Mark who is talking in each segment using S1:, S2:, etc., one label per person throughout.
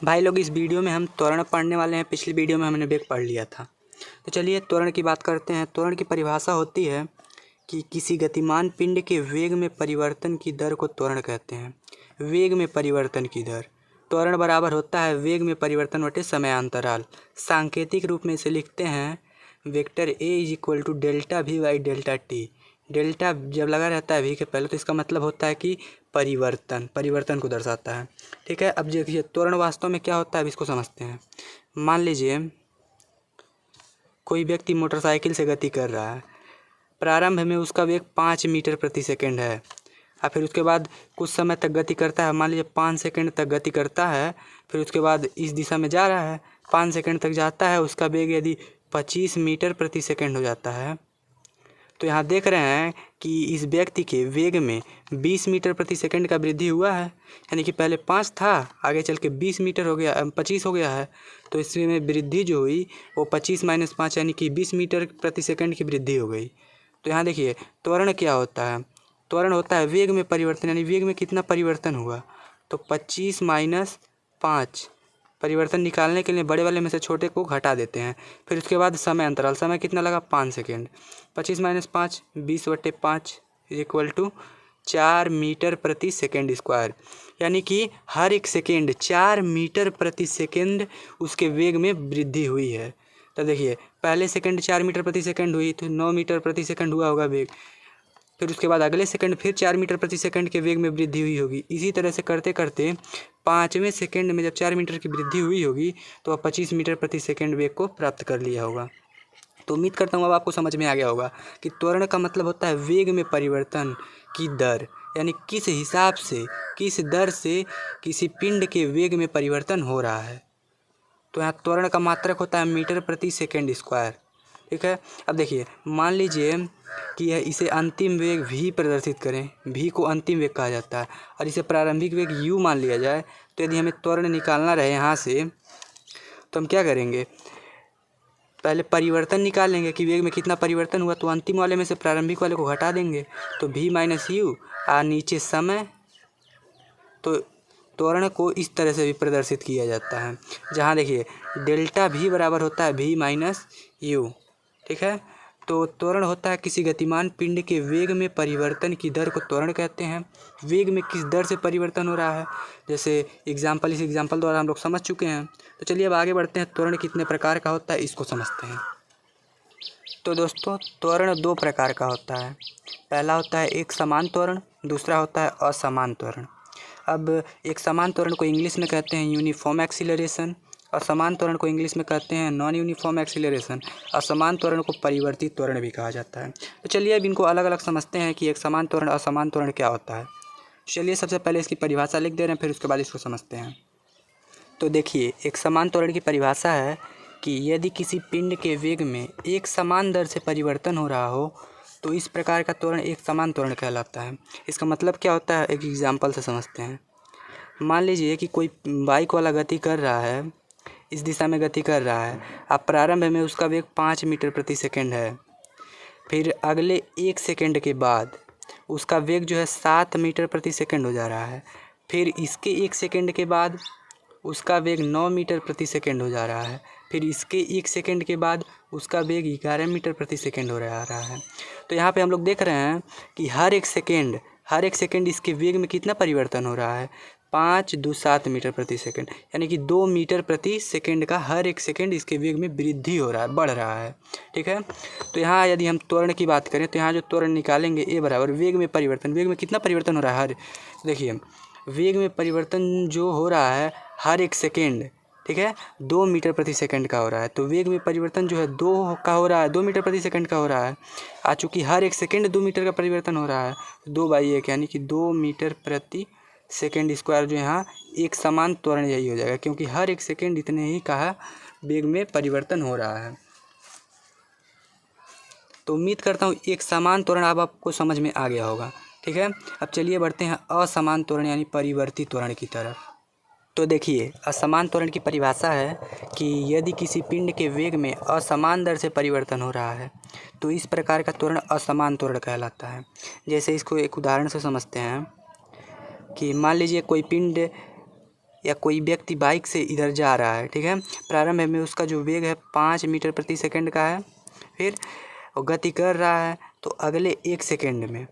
S1: भाई लोग, इस वीडियो में हम त्वरण पढ़ने वाले हैं। पिछली वीडियो में हमने वेग पढ़ लिया था। तो चलिए त्वरण की बात करते हैं। त्वरण की परिभाषा होती है कि किसी गतिमान पिंड के वेग में परिवर्तन की दर को त्वरण कहते हैं। वेग में परिवर्तन की दर त्वरण बराबर होता है वेग में परिवर्तन बटे समयांतराल। सांकेतिक रूप में इसे लिखते हैं vector A is equal to delta v by delta t. Delta जब लगा रहता है वी के पहले तो इसका मतलब होता है कि परिवर्तन को दर्शाता है। ठीक है, अब देखिए त्वरण वास्तव में क्या होता है, अब इसको समझते हैं। मान लीजिए कोई व्यक्ति मोटरसाइकिल से गति कर रहा है। प्रारंभ में उसका वेग 5 मीटर प्रति सेकंड है और फिर उसके बाद कुछ समय तक गति करता है। मान लीजिए 5 सेकंड तक गति करता है, फिर उसके बाद इस दिशा में जा रहा है, 5 सेकंड तक जाता है। उसका वेग यदि 25 मीटर प्रति सेकंड हो जाता है तो यहाँ देख रहे हैं कि इस व्यक्ति के वेग में 20 मीटर प्रति सेकंड का वृद्धि हुआ है। यानी कि पहले 5 था, आगे चल के 20 मीटर हो गया, 25 हो गया है। तो इसमें वृद्धि जो हुई वो 25 माइनस 5 यानी कि 20 मीटर प्रति सेकंड की वृद्धि हो गई। तो यहाँ देखिए त्वरण क्या होता है। त्वरण होता है वेग में परिवर्तन, यानी वेग में कितना परिवर्तन हुआ। तो 25 माइनस 5 परिवर्तन निकालने के लिए बड़े वाले में से छोटे को घटा देते हैं। फिर उसके बाद समय अंतराल, समय कितना लगा 5 second. 25 minus 5 20/5 equal to 4 metre प्रति सेकेंड स्क्वायर। यानी कि हर एक सेकेंड 4 मीटर प्रति सेकेंड उसके वेग में वृद्धि हुई है। तो देखिए पहले सेकेंड 4 मीटर प्रति सेकेंड हुई तो 9 मीटर प्रति सेकेंड हुआ होगा वेग। फिर उसके बाद अगले सेकंड फिर 4 मीटर प्रति सेकंड के वेग में वृद्धि हुई होगी। इसी तरह से करते करते 5वें सेकंड में जब 4 मीटर की वृद्धि हुई होगी तो अब 25 मीटर प्रति सेकंड वेग को प्राप्त कर लिया होगा। तो उम्मीद करता हूँ अब आपको समझ में आ गया होगा कि त्वरण का मतलब होता है वेग में परिवर्तन की दर, यानी किस हिसाब से किस दर से किसी पिंड के वेग में परिवर्तन हो रहा है। तो यहाँ त्वरण का मात्रक होता है मीटर प्रति सेकेंड स्क्वायर। ठीक है, अब देखिए मान लीजिए कि यह इसे अंतिम वेग v प्रदर्शित करें। v को अंतिम वेग कहा जाता है और इसे प्रारंभिक वेग u मान लिया जाए। तो यदि हमें त्वरण निकालना रहे यहाँ से तो हम क्या करेंगे, पहले परिवर्तन निकालेंगे कि वेग में कितना परिवर्तन हुआ। तो अंतिम वाले में से प्रारंभिक वाले को घटा देंगे तो v माइनस यू और नीचे समय। तो त्वरण को इस तरह से भी प्रदर्शित किया जाता है, जहाँ देखिए डेल्टा v बराबर होता है v माइनस यू। ठीक है, तो त्वरण होता है किसी गतिमान पिंड के वेग में परिवर्तन की दर को त्वरण कहते हैं। वेग में किस दर से परिवर्तन हो रहा है, जैसे इस एग्जाम्पल द्वारा हम लोग समझ चुके हैं। तो चलिए अब आगे बढ़ते हैं, त्वरण कितने प्रकार का होता है इसको समझते हैं। तो दोस्तों त्वरण 2 प्रकार का होता है। पहला होता है एक समान त्वरण, दूसरा होता है असमान त्वरण। अब एक समान त्वरण को इंग्लिश में कहते हैं यूनिफॉर्म एक्सीलरेशन, असमान त्वरण को इंग्लिश में कहते हैं नॉन यूनिफॉर्म एक्सीलरेशन। असमान त्वरण को परिवर्तित त्वरण भी कहा जाता है। तो चलिए अब इनको अलग अलग समझते हैं कि एक समान त्वरण असमान त्वरण क्या होता है। चलिए सबसे पहले इसकी परिभाषा लिख दे रहे हैं, फिर उसके बाद इसको समझते हैं। तो देखिए एक समान त्वरण की परिभाषा है कि यदि किसी पिंड के वेग में एक समान दर से परिवर्तन हो रहा हो तो इस प्रकार का त्वरण एक समान त्वरण कहलाता है। इसका मतलब क्या होता है, एक एग्जाम्पल से समझते हैं। मान लीजिए कि कोई बाइक वाला गति कर रहा है, इस दिशा में गति कर रहा है। अब प्रारंभ में उसका वेग 5 मीटर प्रति सेकंड है। फिर अगले 1 सेकंड के बाद उसका वेग जो है 7 मीटर प्रति सेकंड हो जा रहा है। फिर इसके 1 सेकंड के बाद उसका वेग 9 मीटर प्रति सेकंड हो जा रहा है। फिर इसके 1 सेकंड के बाद उसका वेग 11 मीटर प्रति सेकंड हो रहा है। तो यहाँ पे हम लोग देख रहे हैं कि हर एक सेकंड इसके वेग में कितना परिवर्तन हो रहा है, 5 2 7 मीटर प्रति सेकंड, यानी कि 2 मीटर प्रति सेकंड का हर एक सेकंड इसके वेग में वृद्धि हो रहा है, बढ़ रहा है। ठीक है, तो यहाँ यदि हम त्वरण की बात करें तो यहाँ जो त्वरण निकालेंगे ए बराबर वेग में परिवर्तन। वेग में कितना परिवर्तन हो रहा है, देखिए वेग में परिवर्तन जो हो रहा है हर एक सेकेंड, ठीक है, 2 मीटर प्रति सेकंड का हो रहा है। तो वेग में परिवर्तन जो है 2 का हो रहा है, 2 मीटर प्रति सेकंड का हो रहा है। चूँकि हर एक सेकंड 2 मीटर का परिवर्तन हो रहा है, 2/1 यानी कि 2 मीटर प्रति सेकंड स्क्वायर जो यहाँ एक समान त्वरण यही हो जाएगा, क्योंकि हर एक सेकंड इतने ही का वेग में परिवर्तन हो रहा है। तो उम्मीद करता हूँ एक समान त्वरण अब आपको समझ में आ गया होगा। ठीक है, अब चलिए बढ़ते हैं असमान त्वरण यानी परिवर्तित त्वरण की तरफ। तो देखिए असमान त्वरण की परिभाषा है कि यदि किसी पिंड के वेग में असमान दर से परिवर्तन हो रहा है तो इस प्रकार का त्वरण असमान त्वरण कहलाता है। जैसे इसको एक उदाहरण से समझते हैं कि मान लीजिए कोई पिंड या कोई व्यक्ति बाइक से इधर जा रहा है, ठीक है। प्रारंभ में उसका जो वेग है 5 मीटर प्रति सेकंड का है। फिर वो गति कर रहा है तो अगले 1 सेकंड में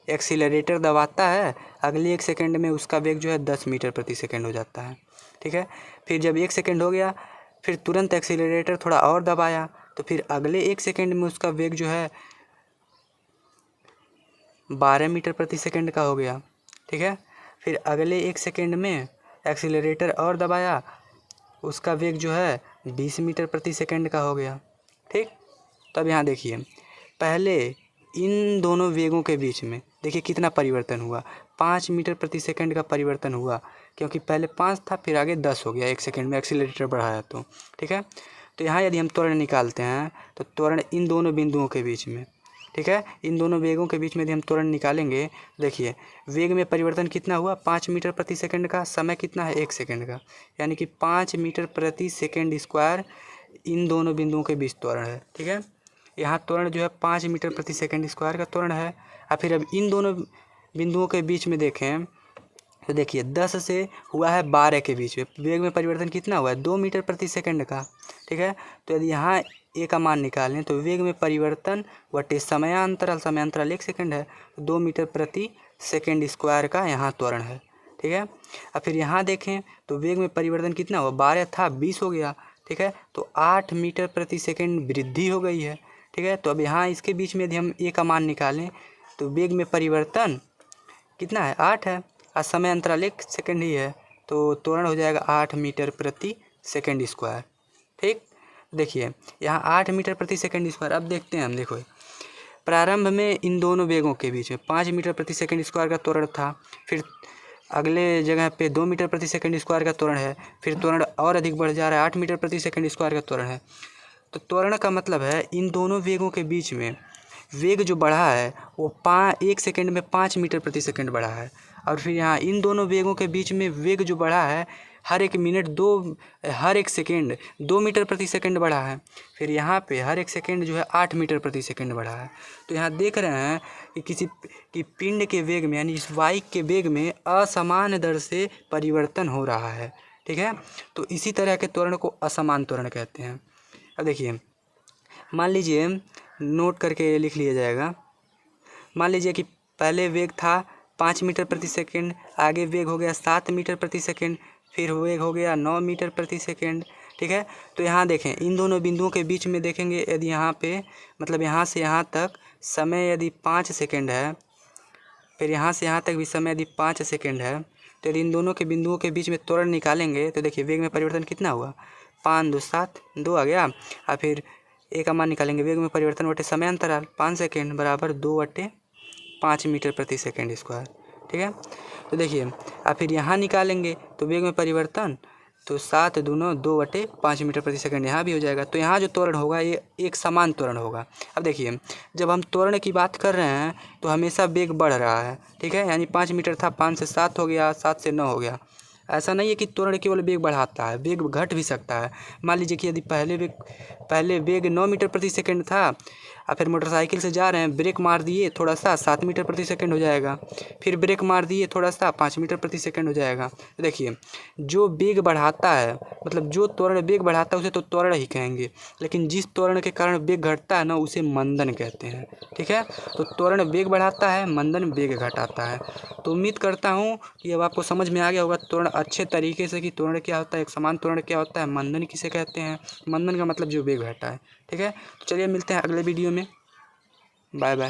S1: एक्सीलरेटर दबाता है, अगले 1 सेकंड में उसका वेग जो है 10 मीटर प्रति सेकंड हो जाता है, ठीक है। फिर जब 1 सेकंड हो गया फिर तुरंत एक्सीलरेटर थोड़ा और दबाया तो फिर अगले 1 सेकंड में उसका वेग जो है 12 मीटर प्रति सेकंड का हो गया, ठीक है। फिर अगले 1 सेकंड में एक्सीलरेटर और दबाया, उसका वेग जो है 20 मीटर प्रति सेकंड का हो गया, ठीक। तब यहाँ देखिए पहले इन दोनों वेगों के बीच में देखिए कितना परिवर्तन हुआ, 5 मीटर प्रति सेकंड का परिवर्तन हुआ, क्योंकि पहले 5 था फिर आगे 10 हो गया 1 सेकंड में एक्सीलरेटर बढ़ाया तो, ठीक है। तो यहाँ यदि हम त्वरण निकालते हैं तो त्वरण इन दोनों बिंदुओं के बीच में, ठीक है, इन दोनों वेगों के बीच में यदि हम त्वरण निकालेंगे, देखिए वेग में परिवर्तन कितना हुआ 5 मीटर प्रति सेकंड का, समय कितना है 1 सेकंड का, यानी कि 5 मीटर प्रति सेकंड स्क्वायर इन दोनों बिंदुओं के बीच त्वरण है, ठीक है। यहाँ त्वरण जो है 5 मीटर प्रति सेकंड स्क्वायर का त्वरण है। और फिर अब इन दोनों बिंदुओं के बीच में देखें तो देखिए 10 से हुआ है 12 के बीच में वेग में परिवर्तन कितना हुआ है 2 मीटर प्रति सेकंड का, ठीक है। तो यदि यहाँ ए का मान निकालें तो वेग में परिवर्तन बटे समयांतराल 1 सेकंड है, 2 मीटर प्रति सेकंड स्क्वायर का यहाँ त्वरण है, ठीक है। और फिर यहाँ देखें तो वेग में परिवर्तन कितना हुआ 12 था 20 हो गया, ठीक है। तो 8 मीटर प्रति सेकंड वृद्धि हो गई है, ठीक है। तो अब यहाँ इसके बीच में यदि हम ए का मान निकालें तो वेग में परिवर्तन कितना है 8 है और समय अंतराल 1 सेकंड ही है, तो त्वरण हो जाएगा 8 मीटर प्रति सेकंड स्क्वायर, ठीक। देखिए यहाँ 8 मीटर प्रति सेकंड स्क्वायर। अब देखते हैं हम, देखो प्रारंभ में इन दोनों वेगों के बीच में 5 मीटर प्रति सेकंड स्क्वायर का त्वरण था, फिर अगले जगह पे 2 मीटर प्रति सेकंड स्क्वायर का त्वरण है, फिर त्वरण और अधिक बढ़ जा रहा है 8 मीटर प्रति सेकंड स्क्वायर का त्वरण है। तो त्वरण का मतलब है इन दोनों वेगों के बीच में वेग जो बढ़ा है वो 1 सेकंड में 5 मीटर प्रति सेकंड बढ़ा है। और फिर यहाँ इन दोनों वेगों के बीच में वेग जो बढ़ा है हर एक सेकंड 2 मीटर प्रति सेकंड बढ़ा है। फिर यहाँ पे हर एक सेकंड जो है 8 मीटर प्रति सेकंड बढ़ा है। तो यहाँ देख रहे हैं कि पिंड के वेग में यानी इस बाइक के वेग में असमान दर से परिवर्तन हो रहा है, ठीक है। तो इसी तरह के त्वरण को असमान त्वरण कहते हैं। अब देखिए मान लीजिए, नोट करके लिख लिया जाएगा, मान लीजिए कि पहले वेग था 5 मीटर प्रति सेकंड, आगे वेग हो गया 7 मीटर प्रति सेकंड, फिर वेग हो गया 9 मीटर प्रति सेकंड, ठीक है। तो यहाँ देखें इन दोनों बिंदुओं के बीच में देखेंगे यदि यहाँ पे मतलब यहाँ से यहाँ तक समय यदि 5 सेकंड है, फिर यहाँ से यहाँ तक भी समय यदि 5 सेकंड है, तो यदि इन दोनों के बिंदुओं के बीच में त्वरण निकालेंगे तो देखिए वेग में परिवर्तन कितना हुआ 5 2 7 2 आ गया। और फिर ए का मान निकालेंगे, वेग में परिवर्तन बटे समय अंतराल 5 सेकंड बराबर 2/5 मीटर प्रति सेकंड स्क्वायर, ठीक है। तो देखिए और फिर यहाँ निकालेंगे तो वेग में परिवर्तन तो 7 दूनो 2/5 मीटर प्रति सेकंड यहाँ भी हो जाएगा। तो यहाँ जो त्वरण होगा ये एक समान त्वरण होगा। अब देखिए जब हम त्वरण की बात कर रहे हैं तो हमेशा वेग बढ़ रहा है, ठीक है। यानी 5 मीटर था 5 से 7 हो गया, 7 से 9 हो गया। ऐसा नहीं है कि त्वरण केवल वेग बढ़ाता है, वेग घट भी सकता है। मान लीजिए कि यदि पहले वेग 9 मीटर प्रति सेकंड था और फिर मोटरसाइकिल से जा रहे हैं, ब्रेक मार दिए थोड़ा सा 7 मीटर प्रति सेकंड हो जाएगा, फिर ब्रेक मार दिए थोड़ा सा 5 मीटर प्रति सेकंड हो जाएगा। तो देखिए जो वेग बढ़ाता है मतलब जो त्वरण वेग बढ़ाता है उसे तो त्वरण ही कहेंगे, लेकिन जिस त्वरण के कारण वेग घटता है ना उसे मंदन कहते हैं, ठीक है। तो त्वरण वेग बढ़ाता है, मंदन वेग घटाता है। तो उम्मीद करता हूँ कि अब आपको समझ में आ गया होगा त्वरण अच्छे तरीके से कि त्वरण क्या होता है, एक समान त्वरण क्या होता है, मंदन किसे कहते हैं। मंदन का मतलब जो वेग घटा है, ठीक है। तो चलिए मिलते हैं अगले वीडियो में, बाय बाय।